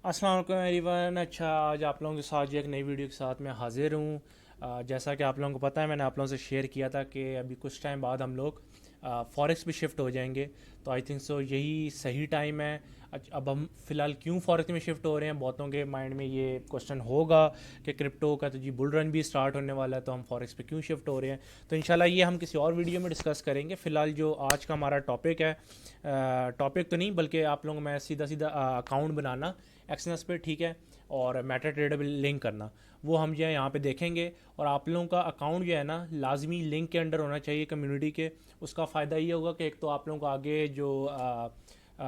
अस्सलाम वालेकुम एवरीवन। अच्छा, आज आप लोगों के साथ जो एक नई वीडियो के साथ मैं हाज़िर हूँ। जैसा कि आप लोगों को पता है, मैंने आप लोगों से शेयर किया था कि अभी कुछ टाइम बाद हम लोग फॉरेक्स पे शिफ्ट हो जाएंगे। तो आई थिंक सो यही सही टाइम है। अब हम फ़िलहाल क्यों फॉरेक्स में शिफ्ट हो रहे हैं, बहुतों के माइंड में ये क्वेश्चन होगा कि क्रिप्टो का तो जी बुल रन भी स्टार्ट होने वाला है, तो हम फॉरेक्स पे क्यों शिफ्ट हो रहे हैं। तो इंशाल्लाह ये हम किसी और वीडियो में डिस्कस करेंगे। फ़िलहाल जो आज का हमारा टॉपिक है, टॉपिक तो नहीं बल्कि आप लोगों को मैं सीधा सीधा अकाउंट बनाना एक्सनेस पे, ठीक है, और मेटा ट्रेडेबल लिंक करना, वो हम जो है यहाँ पे देखेंगे। और आप लोगों का अकाउंट जो है ना, लाजमी लिंक के अंडर होना चाहिए कम्युनिटी के। उसका फ़ायदा ये होगा कि एक तो आप लोगों को आगे जो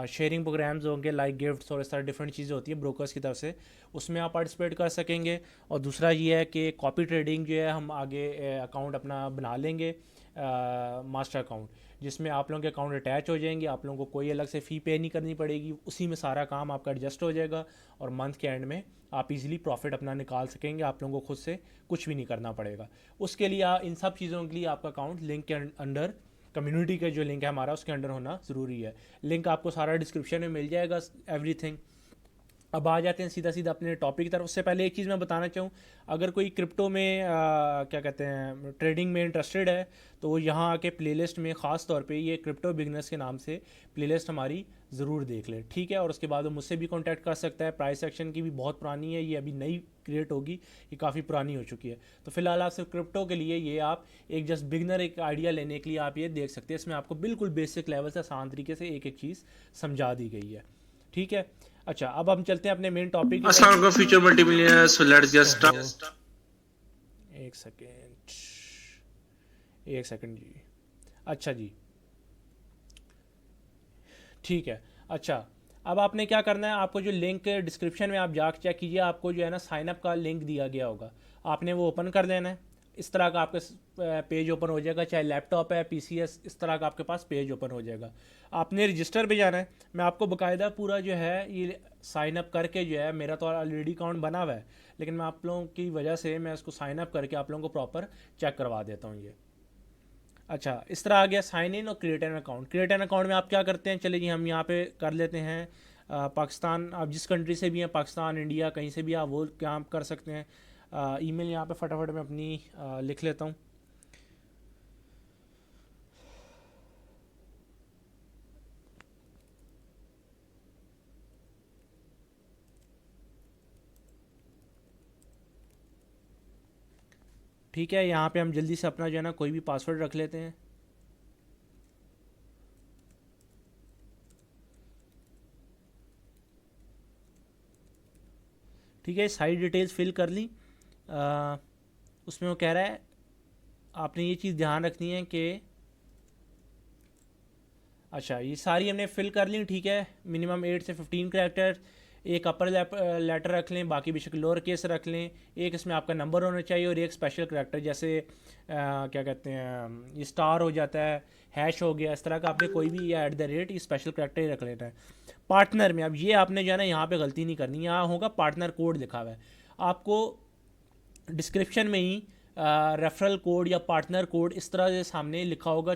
शेयरिंग प्रोग्राम्स होंगे लाइक गिफ्ट्स और इस तरह डिफरेंट चीज़ें होती है ब्रोकर्स की तरफ से, उसमें आप पार्टिसिपेट कर सकेंगे। और दूसरा ये है कि कॉपी ट्रेडिंग जो है हम आगे अकाउंट अपना बना लेंगे, मास्टर अकाउंट, जिसमें आप लोगों के अकाउंट अटैच हो जाएंगे। आप लोगों को कोई अलग से फ़ी पे नहीं करनी पड़ेगी, उसी में सारा काम आपका एडजस्ट हो जाएगा। और मंथ के एंड में आप इजीली प्रॉफिट अपना निकाल सकेंगे, आप लोगों को खुद से कुछ भी नहीं करना पड़ेगा। उसके लिए इन सब चीज़ों के लिए आपका अकाउंट लिंक के अंडर, कम्युनिटी का जो लिंक है हमारा, उसके अंडर होना ज़रूरी है। लिंक आपको सारा डिस्क्रिप्शन में मिल जाएगा, एवरीथिंग। अब आ जाते हैं सीधा सीधा अपने टॉपिक की तरफ। उससे पहले एक चीज़ मैं बताना चाहूँ, अगर कोई क्रिप्टो में क्या कहते हैं ट्रेडिंग में इंटरेस्टेड है, तो वो यहाँ आके प्लेलिस्ट में ख़ास तौर पे ये क्रिप्टो बिगनर्स के नाम से प्लेलिस्ट हमारी ज़रूर देख ले, ठीक है। और उसके बाद वो मुझसे भी कांटेक्ट कर सकता है। प्राइस सेक्शन की भी बहुत पुरानी है, ये अभी नई क्रिएट होगी, ये काफ़ी पुरानी हो चुकी है। तो फिलहाल आप सिर्फ क्रिप्टो के लिए ये आप एक जस्ट बिगनर एक आइडिया लेने के लिए आप ये देख सकते हैं। इसमें आपको बिल्कुल बेसिक लेवल से आसान तरीके से एक एक चीज़ समझा दी गई है, ठीक है। अच्छा, अब हम चलते हैं अपने मेन टॉपिक की अस्सलाम तरफ। वालेकुम फ्यूचर मल्टीमिलियनर, सो लेट्स गेट ओहो, स्टार्ट। एक सेकेंड, एक सेकेंड जी। अच्छा जी, ठीक है। अच्छा, अब आपने क्या करना है, आपको जो लिंक डिस्क्रिप्शन में आप जाकर चेक कीजिए, आपको जो है ना साइन अप का लिंक दिया गया होगा, आपने वो ओपन कर लेना है। इस तरह का आपका पेज ओपन हो जाएगा, चाहे लैपटॉप है, पीसी है, इस तरह का आपके पास पेज ओपन हो जाएगा। आपने रजिस्टर पे जाना है। मैं आपको बकायदा पूरा जो है ये साइन अप करके, जो है मेरा तो ऑलरेडी अकाउंट बना हुआ है, लेकिन मैं आप लोगों की वजह से मैं उसको साइन अप करके आप लोगों को प्रॉपर चेक करवा देता हूँ ये। अच्छा, इस तरह आ गया साइन इन और create an account. Create an account में आप क्या करते हैं, चलिए जी हम यहाँ पे कर लेते हैं। पाकिस्तान, आप जिस कंट्री से भी हैं, पाकिस्तान, इंडिया, कहीं से भी आप वो काम कर सकते हैं। ईमेल यहाँ पे फटाफट मैं अपनी लिख लेता हूँ। ठीक है, यहाँ पे हम जल्दी से अपना जो है ना कोई भी पासवर्ड रख लेते हैं। ठीक है, सारी डिटेल्स फिल कर ली। आ, उसमें वो कह रहा है आपने ये चीज़ ध्यान रखनी है कि, अच्छा ये सारी हमने फिल कर ली, ठीक है। मिनिमम 8 से 15 कैरेक्टर, एक अपर लेटर रख लें, बाकी बेशक लोअर केस रख लें। एक इसमें आपका नंबर होना चाहिए और एक स्पेशल करेक्टर, जैसे क्या कहते हैं ये स्टार हो जाता है, हैश हो गया, इस तरह का आपने कोई भी या @ ये स्पेशल करेक्टर ही रख लेना है। पार्टनर में अब ये आपने जो है ना यहाँ पे गलती नहीं करनी, यहाँ होगा पार्टनर कोड लिखा हुआ है। आपको डिस्क्रिप्शन में ही रेफरल कोड या पार्टनर कोड इस तरह से सामने लिखा होगा,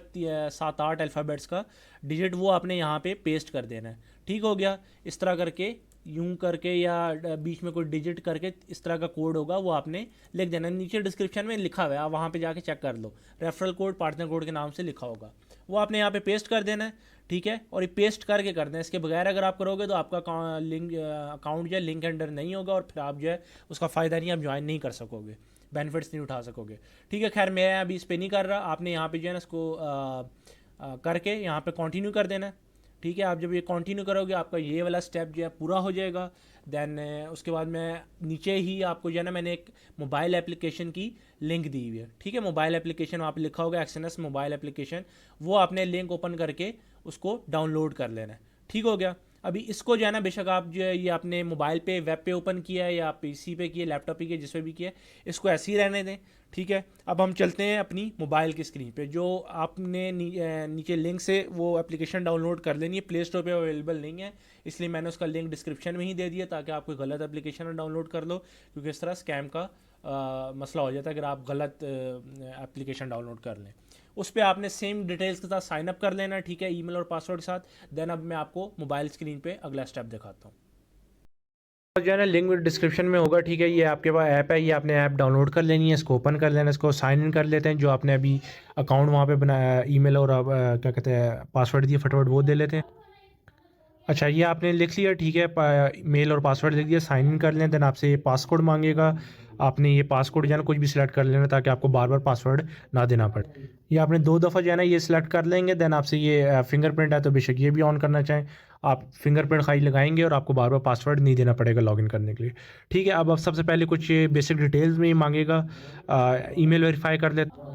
7 8 अल्फ़ाबेट्स का डिजिट, वो आपने यहाँ पे पेस्ट कर देना है। ठीक हो गया, इस तरह करके यूं करके या बीच में कोई डिजिट करके इस तरह का कोड होगा, वो आपने लिख देना। नीचे डिस्क्रिप्शन में लिखा हुआ है, आप वहाँ पे जाके चेक कर लो, रेफरल कोड पार्टनर कोड के नाम से लिखा होगा, वो आपने यहाँ पे पेस्ट कर देना है। ठीक है, और ये पेस्ट करके कर दें, इसके बगैर अगर आप करोगे तो आपका लिंक अकाउंट जो है लिंक अंडर नहीं होगा, और फिर आप जो है उसका फ़ायदा नहीं, आप ज्वाइन नहीं कर सकोगे, बेनिफिट्स नहीं उठा सकोगे। ठीक है, खैर मैं अभी इस पर नहीं कर रहा, आपने यहाँ पे जो है ना इसको करके यहाँ पे कंटिन्यू कर देना। ठीक है, आप जब ये कंटिन्यू करोगे आपका ये वाला स्टेप जो है पूरा हो जाएगा। देन उसके बाद मैं नीचे ही आपको जो है ना मैंने एक मोबाइल एप्लीकेशन की लिंक दी हुई है। ठीक है, मोबाइल एप्लीकेशन वहाँ पे लिखा होगा एक्सएनएस मोबाइल एप्लीकेशन, वो आपने लिंक ओपन करके उसको डाउनलोड कर लेना है। ठीक हो गया, अभी इसको जो है ना बेशक आप जो है ये आपने मोबाइल पे वेब पे ओपन किया है या पीसी पे किया, लैपटॉप पे किया, जिस पे भी किया, इसको ऐसे ही रहने दें। ठीक है, अब हम चलते हैं अपनी मोबाइल की स्क्रीन पे, जो आपने नीचे लिंक से वो एप्लीकेशन डाउनलोड कर लेनी है। प्ले स्टोर पे अवेलेबल नहीं है, इसलिए मैंने उसका लिंक डिस्क्रिप्शन में ही दे दिया, ताकि आप कोई गलत एप्लीकेशन डाउनलोड कर लो, क्योंकि इस तरह स्कैम का मसला हो जाता है अगर आप गलत एप्लीकेशन डाउनलोड कर लें। उस पर आपने सेम डिटेल्स के साथ साइन अप कर लेना, ठीक है, ईमेल और पासवर्ड के साथ। देन अब मैं आपको मोबाइल स्क्रीन पे अगला स्टेप दिखाता हूँ। जो है ना लिंक डिस्क्रिप्शन में होगा, ठीक है। ये आपके पास ऐप है, ये आपने ऐप डाउनलोड कर लेनी है, इसको ओपन कर लेना, इसको साइन इन कर लेते हैं। जो आपने अभी अकाउंट वहाँ पे बनाया, ईमेल और क्या कहते हैं पासवर्ड दिए, फटाफट वो दे लेते हैं। अच्छा, ये आपने लिख लिया, ठीक है, मेल और पासवर्ड लिख दिया, साइन इन कर लें। देन आपसे ये पासकोड मांगेगा, आपने ये पासकोड जो है ना कुछ भी सिलेक्ट कर लेना ताकि आपको बार बार पासवर्ड ना देना पड़े। ये आपने 2 दफ़ा जो है ना ये सिलेक्ट कर लेंगे। देन आपसे ये फिंगरप्रिंट है तो बेशक ये भी ऑन करना चाहें, आप फिंगरप्रिंट खाली लगाएंगे और आपको बार बार पासवर्ड नहीं देना पड़ेगा लॉगिन करने के लिए, ठीक है। अब सबसे पहले कुछ बेसिक डिटेल्स में ही मांगेगा, ईमेल वेरीफाई कर लेते।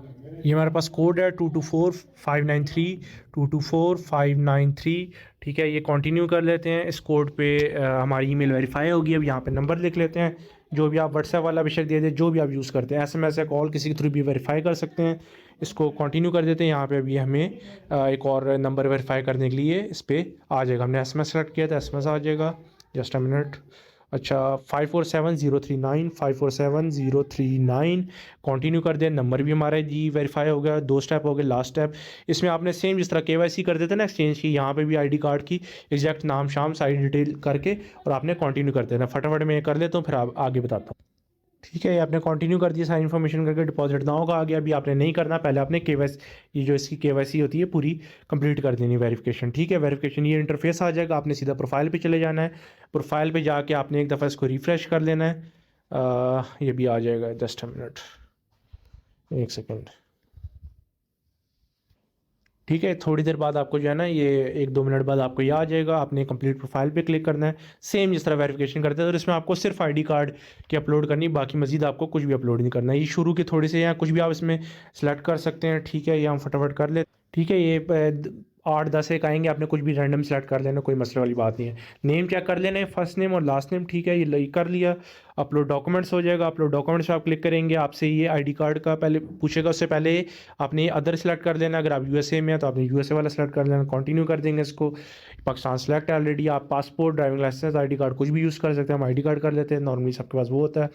ये हमारे पास कोड है 224593 224593, ठीक है। ये कंटिन्यू कर लेते हैं। इस कोड पे हमारी ईमेल वेरीफाई होगी। अब यहाँ पे नंबर लिख लेते हैं, जो भी आप व्हाट्सएप वाला बेशक दे दें, जो भी आप यूज़ करते हैं, एसएमएस या कॉल किसी के थ्रू भी वेरीफाई कर सकते हैं। इसको कंटिन्यू कर देते हैं। यहाँ पे अभी हमें एक और नंबर वेरीफाई करने के लिए इस पर आ जाएगा। हमने एसएमएस सेलेक्ट किया था, एसएमएस आ जाएगा, जस्ट अ मिनट। अच्छा, 547039 547039 कंटिन्यू कर दें। नंबर भी हमारा जी वेरीफाई हो गया। 2 स्टेप हो गए। लास्ट स्टेप इसमें आपने सेम जिस तरह केवाईसी कर देते ना एक्सचेंज की, यहाँ पे भी आईडी कार्ड की एग्जैक्ट नाम शाम सारी डिटेल करके और आपने कंटिन्यू कर देना। फटाफट मैं ये कर लेता हूँ, फिर आप आगे बताता हूँ, ठीक है। ये आपने कंटिन्यू कर दिया, सारी इन्फॉर्मेशन करके डिपॉजिट नाउ का आ गया। अभी आपने नहीं करना, पहले आपने केवाईसी, ये जो इसकी केवाईसी होती है पूरी कंप्लीट कर देनी, वेरिफिकेशन, ठीक है। वेरिफिकेशन ये इंटरफेस आ जाएगा, आपने सीधा प्रोफाइल पे चले जाना है। प्रोफाइल पे जाके आपने एक दफ़ा इसको रिफ़्रेश कर लेना है। ये भी आ जाएगा, जस्ट अ मिनट, 1 सेकेंड, ठीक है। थोड़ी देर बाद आपको जो है ना ये 1-2 मिनट बाद आपको ये आ जाएगा। आपने कंप्लीट प्रोफाइल पे क्लिक करना है, सेम जिस तरह वेरिफिकेशन करते हैं। और इसमें आपको सिर्फ आईडी कार्ड की अपलोड करनी, बाकी मजीद आपको कुछ भी अपलोड नहीं करना है। ये शुरू के थोड़े से हैं, कुछ भी आप इसमें सेलेक्ट कर सकते हैं, ठीक है। ये हम फटाफट कर ले, ठीक है। ये 8-10 एक आएंगे, आपने कुछ भी रैंडम सेलेक्ट कर लेना, कोई मसले वाली बात नहीं है। नेम चेक कर लेना है, फर्स्ट नेम और लास्ट नेम, ठीक है। ये कर लिया। अपलोड डॉक्यूमेंट्स हो जाएगा। अपलोड डॉक्यूमेंट्स पे आप क्लिक करेंगे, आपसे ये आईडी कार्ड का पहले पूछेगा, उससे पहले आपने अदर सेलेक्ट कर लेना। अगर आप यूएसए में हैं तो आपने यूएसए वाला सेलेक्ट कर लेना, कंटिन्यू कर देंगे इसको। पाकिस्तान सेलेक्ट है ऑलरेडी। आप passport, driving license, ID card कुछ भी यूज़ कर सकते हैं, हम आईडी कार्ड कर लेते हैं, नॉर्मली सबके पास वो होता है।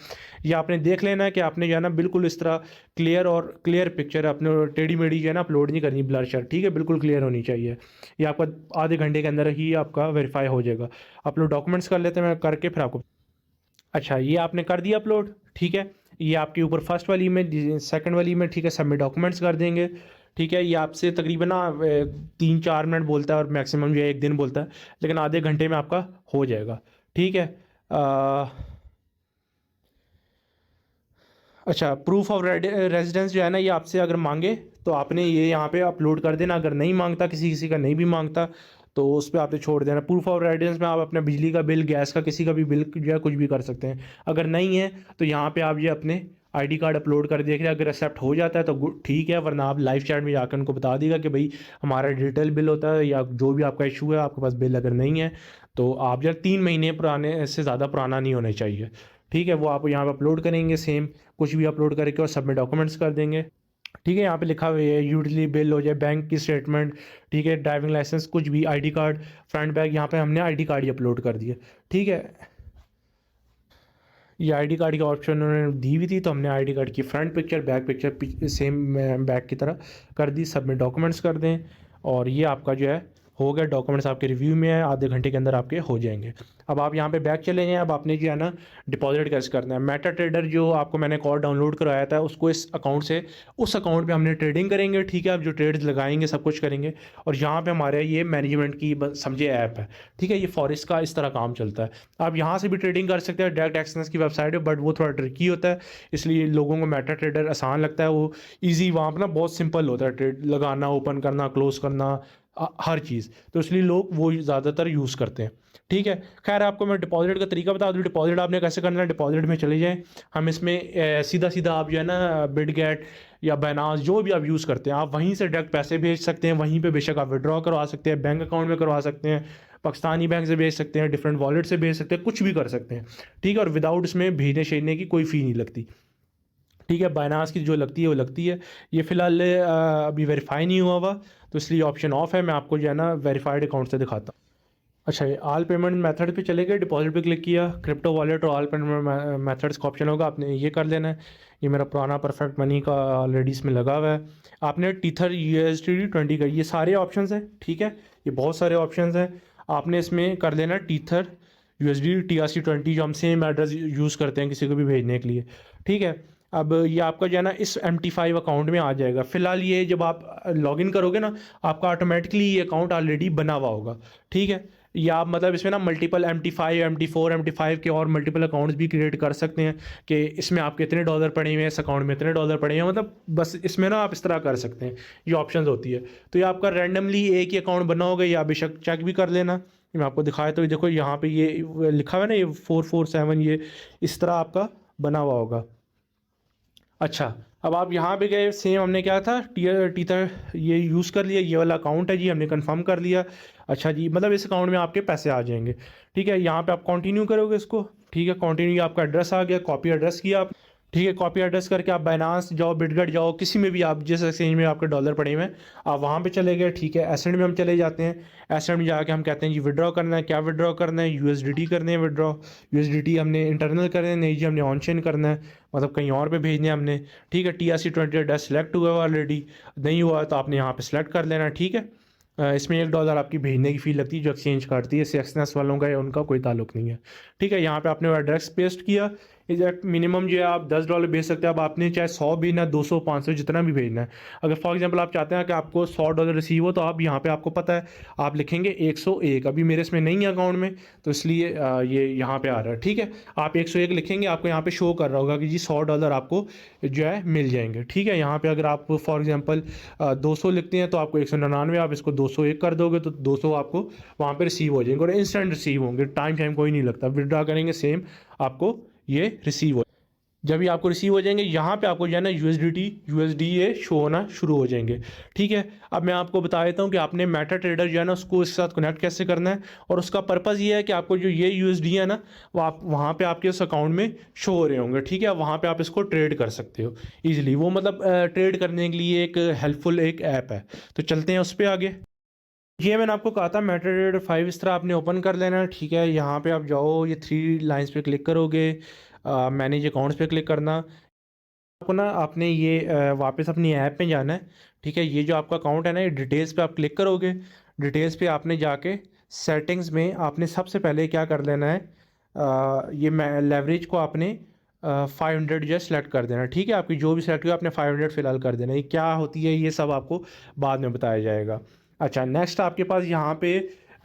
ये आपने देख लेना है कि आपने जो है ना बिल्कुल इस तरह क्लियर पिक्चर अपने टेढ़ी मेढ़ी जो है ना अपलोड नहीं करनी, ब्लर शर, ठीक है, बिल्कुल क्लियर होनी चाहिए। ये आपका आधे घंटे के अंदर ही आपका वेरीफाई हो जाएगा। अपलोड डॉक्यूमेंट्स कर लेते हैं, मैं करके फिर आपको। अच्छा, ये आपने कर दिया अपलोड, ठीक है। ये आपके ऊपर फर्स्ट वाली इमेज, सेकंड वाली इमेज, ठीक है। सबमिट डॉक्यूमेंट्स कर देंगे, ठीक है। ये आपसे तकरीबन ना 3-4 मिनट बोलता है और मैक्सिमम जो है 1 दिन बोलता है, लेकिन आधे घंटे में आपका हो जाएगा, ठीक है। अच्छा, प्रूफ ऑफ रेजिडेंस जो है ना ये आपसे अगर मांगे तो आपने ये यहाँ पे अपलोड कर देना। अगर नहीं मांगता, किसी किसी का नहीं भी मांगता, तो उस पर आपने छोड़ देना। प्रूफ ऑफ रेजिडेंस में आप अपने बिजली का बिल, गैस का, किसी का भी बिल जो है कुछ भी कर सकते हैं। अगर नहीं है तो यहाँ पे आप ये अपने आईडी कार्ड अपलोड कर देख रहे हैं। अगर एक्सेप्ट हो जाता है तो ठीक है, वरना आप लाइव चैट में जाकर उनको बता देगा कि भाई हमारा डिटेल बिल होता है या जो भी आपका इशू है, आपके पास बिल अगर नहीं है तो आप जो 3 महीने पुराने से ज़्यादा पुराना नहीं होना चाहिए, ठीक है। वो आप यहाँ पर अपलोड करेंगे, सेम कुछ भी अपलोड करके और सबमिट डॉक्यूमेंट्स कर देंगे, ठीक है। यहाँ पे लिखा हुआ है यूटिलिटी बिल हो जाए, बैंक की स्टेटमेंट, ठीक है, ड्राइविंग लाइसेंस, कुछ भी, आईडी कार्ड, फ्रंट बैक। यहाँ पे हमने आईडी कार्ड ही अपलोड कर दिया, ठीक है। ये आईडी कार्ड की ऑप्शन उन्होंने दी हुई थी, तो हमने आईडी कार्ड की front picture, back picture same back की तरह कर दी। सबमिट डॉक्यूमेंट्स कर दें और ये आपका जो है हो गया। डॉक्यूमेंट्स आपके रिव्यू में है, आधे घंटे के अंदर आपके हो जाएंगे। अब आप यहाँ पे बैक चले जाएं। अब आपने जो है ना डिपॉजिट कैसे करना है। मेटा ट्रेडर जो आपको मैंने कोड डाउनलोड करवाया था, उसको इस अकाउंट से उस अकाउंट पे हमने ट्रेडिंग करेंगे, ठीक है। आप जो ट्रेड्स लगाएंगे सब कुछ करेंगे। और यहाँ पे हमारे ये मैनेजमेंट की समझे ऐप है, ठीक है। ये फॉरेक्स का इस तरह काम चलता है। आप यहाँ से भी ट्रेडिंग कर सकते हैं, डायरेक्ट एक्सचेंज की वेबसाइट है, बट वो थोड़ा ट्रिकी होता है, इसलिए लोगों को मेटा ट्रेडर आसान लगता है। वो ईजी, वहाँ पर ना बहुत सिंपल होता है, ट्रेड लगाना, ओपन करना, क्लोज करना, हर चीज़, तो इसलिए लोग वो ज़्यादातर यूज़ करते हैं, ठीक है। खैर, आपको मैं डिपॉजिट का तरीका बता दूँ। डिपॉजिट आपने कैसे करना है, डिपॉजिट में चले जाएं। हम इसमें सीधा सीधा आप जो है ना बिटगेट या बाइनेंस जो भी आप यूज़ करते हैं, आप वहीं से डायरेक्ट पैसे भेज सकते हैं। वहीं पे बेशक आप विड्रॉ करवा सकते हैं, बैंक अकाउंट में करवा सकते हैं, पाकिस्तानी बैंक से भेज सकते हैं, डिफरेंट वॉलेट से भेज सकते हैं, कुछ भी कर सकते हैं, ठीक है। और विदाउट इसमें भेजने शेजने की कोई फ़ी नहीं लगती, ठीक है। बाइनेंस की जो लगती है वो लगती है। ये फ़िलहाल अभी वेरीफाई नहीं हुआ हुआ, तो इसलिए ऑप्शन ऑफ है। मैं आपको जो है ना वेरीफाइड अकाउंट से दिखाता हूँ। अच्छा, ये ऑल पेमेंट मेथड पे चले गए, डिपॉजिट पे क्लिक किया, क्रिप्टो वॉलेट और ऑल पेमेंट मेथड्स का ऑप्शन होगा, आपने ये कर लेना है। ये मेरा पुराना परफेक्ट मनी का ऑलरेडी इसमें लगा हुआ है। आपने टीथर USD20 का, ये सारे ऑप्शंस हैं, ठीक है। ये बहुत सारे ऑप्शंस हैं, आपने इसमें कर लेना टीथर USD TRC20 जो हम सेम एड्रेस यूज़ करते हैं किसी को भी भेजने के लिए, ठीक है। अब ये आपका जो है ना इस MT5 अकाउंट में आ जाएगा। फ़िलहाल ये जब आप लॉगिन करोगे ना, आपका ऑटोमेटिकली ये अकाउंट ऑलरेडी बना हुआ होगा, ठीक है। या आप मतलब इसमें ना मल्टीपल MT5, MT4, MT5 के और मल्टीपल अकाउंट्स भी क्रिएट कर सकते हैं कि इसमें आपके इतने डॉलर पड़े हुए हैं, इस अकाउंट में इतने डॉलर पड़े हैं, मतलब बस इसमें ना आप इस तरह कर सकते हैं, ये ऑप्शंस होती है। तो ये आपका रैंडमली एक ही अकाउंट बना होगा, या बेशक चेक भी कर लेना। मैं आपको दिखाया तो देखो यहाँ पे ये लिखा हुआ है ना, ये 447, ये इस तरह आपका बना हुआ होगा। अच्छा, अब आप यहाँ पे गए, सेम हमने क्या था टीथर ये यूज़ कर लिया, ये वाला अकाउंट है जी, हमने कंफर्म कर लिया। अच्छा जी, मतलब इस अकाउंट में आपके पैसे आ जाएंगे, ठीक है। यहाँ पे आप कंटिन्यू करोगे इसको, ठीक है। कंटिन्यू, आपका एड्रेस आ गया, कॉपी एड्रेस किया आप, ठीक है। कॉपी एड्रेस करके आप बाइनांस जाओ, बिटगेट जाओ, किसी में भी आप जिस एक्सचेंज में आपके डॉलर पड़े हुए हैं आप वहाँ पे चले गए, ठीक है। एसेट में हम चले जाते हैं, एसेट में जाके हम कहते हैं जी विड्रॉ करना है, क्या विड्रॉ करना है, USDT करने है विड्रॉ। USDT हमने इंटरनल करना है, नहीं जी हमने ऑन चेन करना है, मतलब कहीं और पे भेजने हमने, ठीक है। TRC20 एड्रेस सेलेक्ट हुआ है ऑलरेडी, नहीं हुआ तो आपने यहाँ पे सेलेक्ट कर लेना, ठीक है। इसमें $1 आपकी भेजने की फ़ी लगती है जो एक्सचेंज काटती है, CXNS वालों का या उनका कोई ताल्लुक नहीं है, ठीक है। यहाँ पे आपने वो एड्रेस पेस्ट किया, एग्जैक्ट मिनिमम जो है आप $10 भेज सकते हैं। अब आपने चाहे 100 भेजना, 200, 500 जितना भी भेजना है। अगर फॉर एग्जांपल आप चाहते हैं कि आपको $100 रिसीव हो, तो आप यहाँ पे आपको पता है आप लिखेंगे 101। अभी मेरे इसमें नहीं है अकाउंट में, तो इसलिए ये यहाँ पे आ रहा है, ठीक है। आप 101 लिखेंगे, आपको यहाँ पे शो कर रहा होगा कि जी $100 आपको जो है मिल जाएंगे, ठीक है। यहाँ पे अगर आप फॉर एग्जाम्पल 200 लिखते हैं तो आपको 199, आप इसको 201 कर दोगे तो 200 आपको वहाँ पे रिसीव हो जाएंगे, और इंस्टेंट रिसीव होंगे, टाइम कोई नहीं लगता। विड्रॉ करेंगे सेम आपको ये रिसीव हो, जब ये आपको रिसीव हो जाएंगे यहाँ पे आपको जो है ना USD ये शो होना शुरू हो जाएंगे, ठीक है। अब मैं आपको बता देता हूँ कि आपने मेटा ट्रेडर जो है ना उसको इसके साथ कनेक्ट कैसे करना है, और उसका पर्पज़ ये है कि आपको जो ये USD है ना वो आप वहाँ पे आपके उस अकाउंट में शो हो रहे होंगे, ठीक है। वहाँ पे आप इसको ट्रेड कर सकते हो ईजिली, वो मतलब ट्रेड करने के लिए एक हेल्पफुल एक ऐप है। तो चलते हैं उस पर आगे। ये मैंने आपको कहा था मेटाट्रेडर 5 इस तरह आपने ओपन कर लेना है, ठीक है। यहाँ पे आप जाओ, ये 3 लाइंस पे क्लिक करोगे, मैनेज अकाउंट्स पे क्लिक करना। आपको ना आपने ये वापस अपनी ऐप में जाना है, ठीक है। ये जो आपका अकाउंट है ना, ये डिटेल्स पे आप क्लिक करोगे। डिटेल्स पे आपने जाके सेटिंग्स में आपने सबसे पहले क्या कर लेना है, ये लेवरेज को आपने 500 जो है सेलेक्ट कर देना, ठीक है। आपकी जो भी सेलेक्ट हुआ आपने 500 फ़िलहाल कर देना। ये क्या होती है ये सब आपको बाद में बताया जाएगा। अच्छा, नेक्स्ट आपके पास यहाँ पे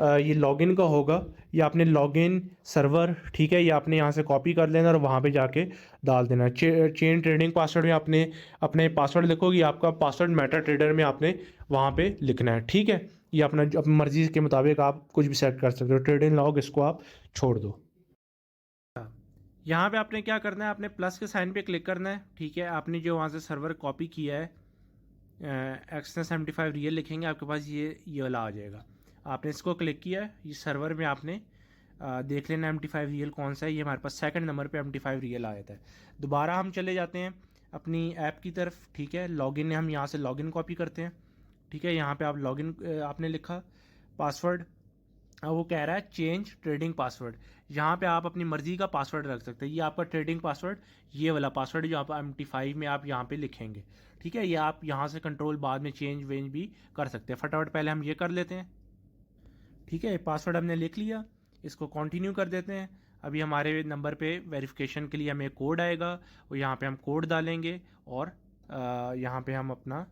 ये लॉगिन का होगा, ये आपने लॉगिन सर्वर, ठीक है, ये आपने यहाँ से कॉपी कर लेना और वहाँ पे जाके डाल देना। चेन ट्रेडिंग पासवर्ड में आपने अपने पासवर्ड लिखोगे, आपका पासवर्ड मेटा ट्रेडर में आपने वहाँ पे लिखना है, ठीक है। ये अपना अपनी मर्ज़ी के मुताबिक आप कुछ भी सेट कर सकते हो। ट्रेडिंग लॉग इसको आप छोड़ दो। यहाँ पे आपने क्या करना है, आपने प्लस के साइन पे क्लिक करना है, ठीक है। आपने जो वहाँ से सर्वर कॉपी किया है, एक्सनेस 75 रियल लिखेंगे, आपके पास ये वाला आ जाएगा। आपने इसको क्लिक किया है, ये सर्वर में आपने देख लेना MT5 रियल कौन सा है। ये हमारे पास सेकंड नंबर पे MT5 रियल आया था। दोबारा हम चले जाते हैं अपनी ऐप की तरफ, ठीक है। लॉगिन हम यहाँ से लॉगिन कॉपी करते हैं, ठीक है। यहाँ पे आप लॉगिन आपने लिखा पासवर्ड, वो कह रहा है चेंज ट्रेडिंग पासवर्ड। यहाँ पे आप अपनी मर्ज़ी का पासवर्ड रख सकते हैं। ये आपका ट्रेडिंग पासवर्ड, ये वाला पासवर्ड जो आप MT5 में आप यहाँ पे लिखेंगे, ठीक है। ये आप यहाँ से कंट्रोल बाद में चेंज वेंज भी कर सकते हैं। फटाफट पहले हम ये कर लेते हैं, ठीक है। पासवर्ड हमने लिख लिया, इसको कंटिन्यू कर देते हैं। अभी हमारे नंबर पे वेरिफिकेशन के लिए हमें कोड आएगा, और यहाँ पे हम कोड डालेंगे, और यहाँ पे हम अपना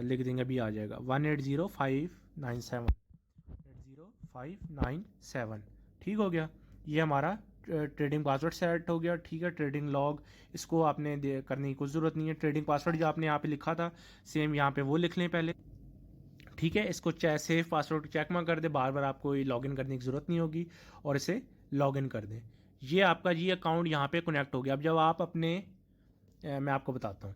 लिख देंगे, अभी आ जाएगा 180597, ठीक हो गया। ये हमारा ट्रेडिंग पासवर्ड सेट हो गया, ठीक है। ट्रेडिंग लॉग इसको आपने करने की कोई ज़रूरत नहीं है। ट्रेडिंग पासवर्ड जो आपने यहाँ पे लिखा था सेम यहाँ पे वो लिख लें पहले, ठीक है। इसको सेव पासवर्ड चेक में कर दे, बार बार आपको लॉगिन करने की ज़रूरत नहीं होगी, और इसे लॉगिन कर दें। ये आपका जी अकाउंट यहाँ पे कनेक्ट हो गया। अब जब आप अपने मैं आपको बताता हूँ,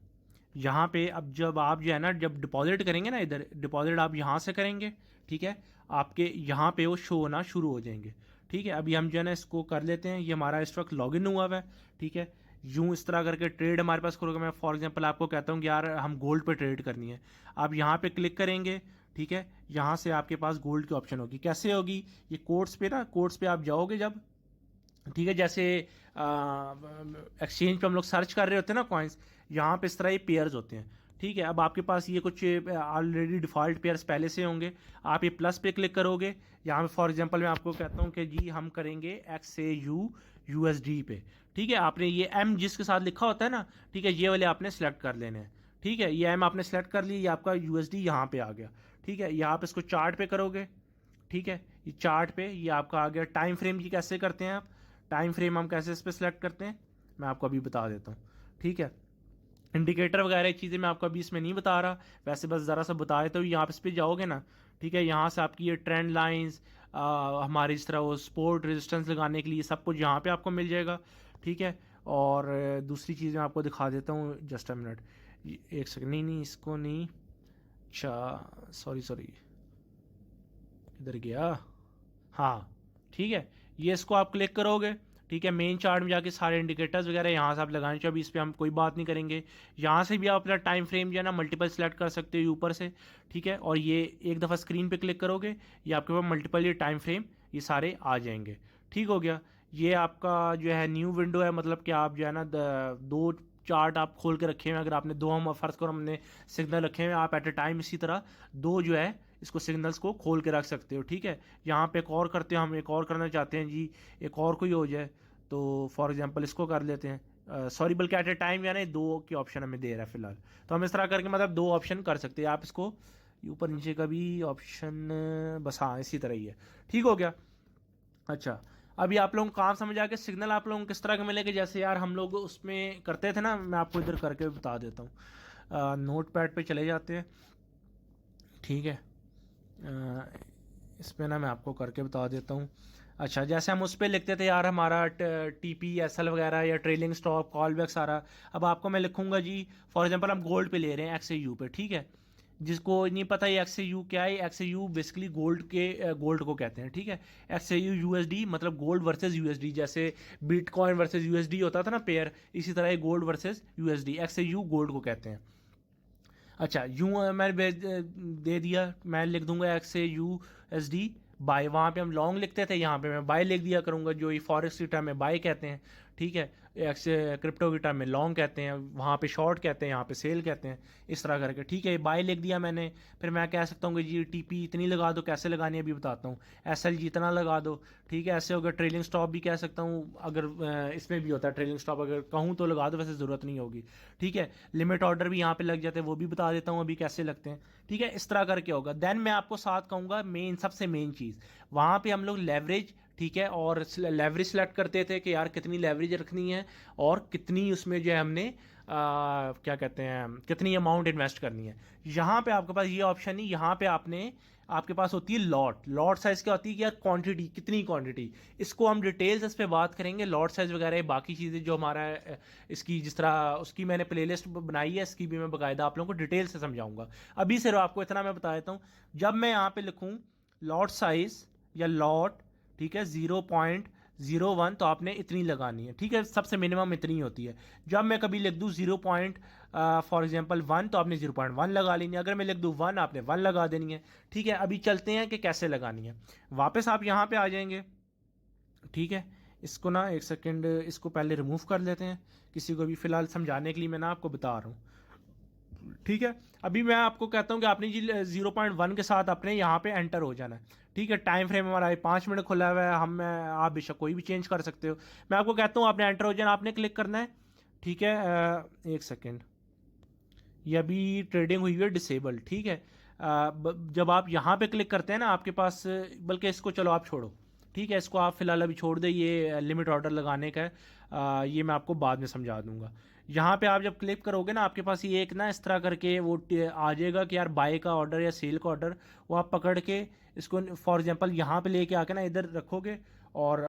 यहाँ पे अब जब आप जो है ना जब डिपॉजिट करेंगे ना, इधर डिपॉजिट आप यहाँ से करेंगे, ठीक है। आपके यहाँ पे वो शो होना शुरू हो जाएंगे, ठीक है। अभी हम जो है ना इसको कर लेते हैं। ये हमारा इस वक्त लॉगिन हुआ है, ठीक है। यूँ इस तरह करके ट्रेड हमारे पास करोगे। मैं फॉर एग्जांपल आपको कहता हूँ कि यार हम गोल्ड पे ट्रेड करनी है, आप यहाँ पे क्लिक करेंगे, ठीक है। यहाँ से आपके पास गोल्ड की ऑप्शन होगी। कैसे होगी, ये कोड्स पे ना, कोड्स पे आप जाओगे जब, ठीक है। जैसे एक्सचेंज पे हम लोग सर्च कर रहे होते हैं ना कॉइन्स, यहाँ पे इस तरह ये पेयर्स होते हैं, ठीक है, अब आपके पास ये कुछ ऑलरेडी डिफ़ॉल्ट पेयर्स पहले से होंगे। आप ये प्लस पे क्लिक करोगे, यहाँ पे फॉर एग्जांपल मैं आपको कहता हूँ कि जी हम करेंगे XAU USD पे। ठीक है, आपने ये M जिसके साथ लिखा होता है ना, ठीक है, ये वाले आपने सेलेक्ट कर लेने हैं। ठीक है, ये M आपने सेलेक्ट कर लिया, ये आपका USD यहाँ पे आ गया। ठीक है, यहाँ पे इसको चार्ट पे करोगे। ठीक है, ये चार्ट पे ये आपका आ गया। टाइम फ्रेम की कैसे करते हैं आप, टाइम फ्रेम हम कैसे इस पर सेलेक्ट करते हैं मैं आपको अभी बता देता हूँ। ठीक है, इंडिकेटर वगैरह चीज़ें मैं आपको अभी इसमें नहीं बता रहा, वैसे बस ज़रा सा बता देता हूँ। यहाँ पे इस पर जाओगे ना, ठीक है, यहाँ से आपकी ये ट्रेंड लाइंस हमारे इस तरह वो सपोर्ट रेजिस्टेंस लगाने के लिए सब कुछ यहाँ पे आपको मिल जाएगा। ठीक है, और दूसरी चीज़ मैं आपको दिखा देता हूँ, जस्ट अ मिनट, एक सेकंड, नहीं इसको नहीं, अच्छा सॉरी सॉरी, इधर गया, हाँ ठीक है, ये इसको आप क्लिक करोगे। ठीक है, मेन चार्ट में जाके सारे इंडिकेटर्स वगैरह यहाँ से आप लगाने चाहिए। अभी इस पर हम कोई बात नहीं करेंगे। यहाँ से भी आप अपना टाइम फ्रेम जो है ना मल्टीपल सेलेक्ट कर सकते हो ऊपर से। ठीक है, और ये एक दफ़ा स्क्रीन पे क्लिक करोगे, ये आपके पास मल्टीपल ये टाइम फ्रेम ये सारे आ जाएंगे। ठीक हो गया, ये आपका जो है न्यू विंडो है, मतलब कि आप जो है ना दो चार्ट आप खोल के रखे हुए हैं। अगर आपने दो, हम फ़र्ज़ करो हमने सिग्नल रखे हुए हैं, आप एट ए टाइम इसी तरह दो जो है इसको सिग्नल्स को खोल के रख सकते हो। ठीक है, यहाँ पे एक और करते हैं, हम एक और करना चाहते हैं जी, एक और कोई हो जाए तो फॉर एग्जांपल इसको कर लेते हैं। सॉरी, बल्कि एट ए टाइम यानी दो की ऑप्शन हमें दे रहा है फिलहाल, तो हम इस तरह करके मतलब दो ऑप्शन कर सकते हैं। आप इसको ऊपर नीचे का भी ऑप्शन, बस हाँ इसी तरह ही है। ठीक हो गया। अच्छा, अभी आप लोगों को काम समझ आ गया, सिग्नल आप लोगों को किस तरह के मिलेंगे, जैसे यार हम लोग उसमें करते थे ना, मैं आपको इधर करके बता देता हूँ। नोट पैड पर चले जाते हैं। ठीक है, इस पर ना मैं आपको करके बता देता हूँ। अच्छा, जैसे हम उस पर लिखते थे यार हमारा TP SL वगैरह या ट्रेलिंग स्टॉप कॉल बैक सारा, अब आपको मैं लिखूंगा जी, फॉर एग्जांपल हम गोल्ड पे ले रहे हैं XAU पे। ठीक है, जिसको नहीं पता ये XAU क्या है, XAU बेसिकली गोल्ड के गोल्ड को कहते हैं। ठीक है, XAU USD मतलब गोल्ड वर्सेस USD, जैसे बिटकॉइन वर्सेस USD होता था ना पेयर, इसी तरह ये gold versus USD, XAU gold को कहते हैं। अच्छा, यूँ मैंने दे दिया, मैं लिख दूंगा XAUSD बाय, वहाँ पे हम लॉन्ग लिखते थे, यहाँ पे मैं बाय लिख दिया करूँगा, जो ये फॉरेक्स की टर्म में बाय कहते हैं। ठीक है, एक्स क्रिप्टो की टर्म में लॉन्ग कहते हैं, वहाँ पे शॉर्ट कहते हैं, यहाँ पे सेल कहते हैं, इस तरह करके। ठीक है, बाय लिख दिया मैंने, फिर मैं कह सकता हूँ कि जी TP इतनी लगा दो, कैसे लगानी है अभी बताता हूँ। SL जितना लगा दो। ठीक है, ऐसे होगा। ट्रेलिंग स्टॉप भी कह सकता हूँ, अगर इसमें भी होता है ट्रेलिंग स्टॉप, अगर कहूँ तो लगा दो, वैसे ज़रूरत नहीं होगी। ठीक है, लिमिट ऑर्डर भी यहाँ पे लग जाते हैं, वो भी बता देता हूँ अभी कैसे लगते हैं। ठीक है, इस तरह करके होगा। देन मैं आपको साथ कहूँगा मेन, सबसे मेन चीज़, वहाँ पे हम लोग लेवरेज, ठीक है, और लेवरेज सेलेक्ट करते थे कि यार कितनी लेवरेज रखनी है और कितनी उसमें जो है हमने क्या कहते हैं, कितनी अमाउंट इन्वेस्ट करनी है। यहाँ पे आपके पास ये ऑप्शन नहीं, यहाँ पे आपके पास होती है लॉट साइज क्या होती है कि यार क्वांटिटी, कितनी क्वांटिटी, इसको हम डिटेल्स इस पर बात करेंगे। लॉट साइज वगैरह बाकी चीज़ें जो हमारा इसकी जिस तरह उसकी मैंने प्लेलिस्ट बनाई है, इसकी भी मैं बाकायदा आप लोगों को डिटेल से समझाऊंगा। अभी सिर्फ आपको इतना मैं बता देता हूँ, जब मैं यहाँ पे लिखूँ लॉट साइज या लॉट, ठीक है, 0.01, तो आपने इतनी लगानी है। ठीक है, सबसे मिनिमम इतनी होती है। जब मैं कभी लिख दूँ 0. फॉर एग्जांपल 1, तो आपने 0.1 लगा लेनी है। अगर मैं लिख दूँ 1, आपने 1 लगा देनी है। ठीक है, अभी चलते हैं कि कैसे लगानी है। वापस आप यहाँ पे आ जाएंगे। ठीक है, इसको ना एक सेकेंड, इसको पहले रिमूव कर लेते हैं, किसी को भी फ़िलहाल समझाने के लिए मैं ना आपको बता रहा हूँ। ठीक है, अभी मैं आपको कहता हूँ कि आपने जी 0.1 के साथ अपने यहाँ पे एंटर हो जाना है। ठीक है, टाइम फ्रेम हमारा 5 मिनट खुला हुआ है, आप बेशक कोई भी चेंज कर सकते हो। मैं आपको कहता हूँ आपने एंटर हो जाना, आपने क्लिक करना है। ठीक है, एक सेकेंड, ये अभी ट्रेडिंग हुई है डिसेबल। ठीक है, जब आप यहाँ पे क्लिक करते हैं ना, आपके पास, बल्कि इसको चलो आप छोड़ो। ठीक है, इसको आप फिलहाल अभी छोड़ दें, ये लिमिट ऑर्डर लगाने का है। ये मैं आपको बाद में समझा दूंगा। यहाँ पे आप जब क्लिक करोगे ना, आपके पास ये एक ना इस तरह करके वो आ जाएगा कि यार बाय का ऑर्डर या सेल का ऑर्डर, वो आप पकड़ के इसको फॉर एग्जांपल यहाँ पे लेके आके ना इधर रखोगे और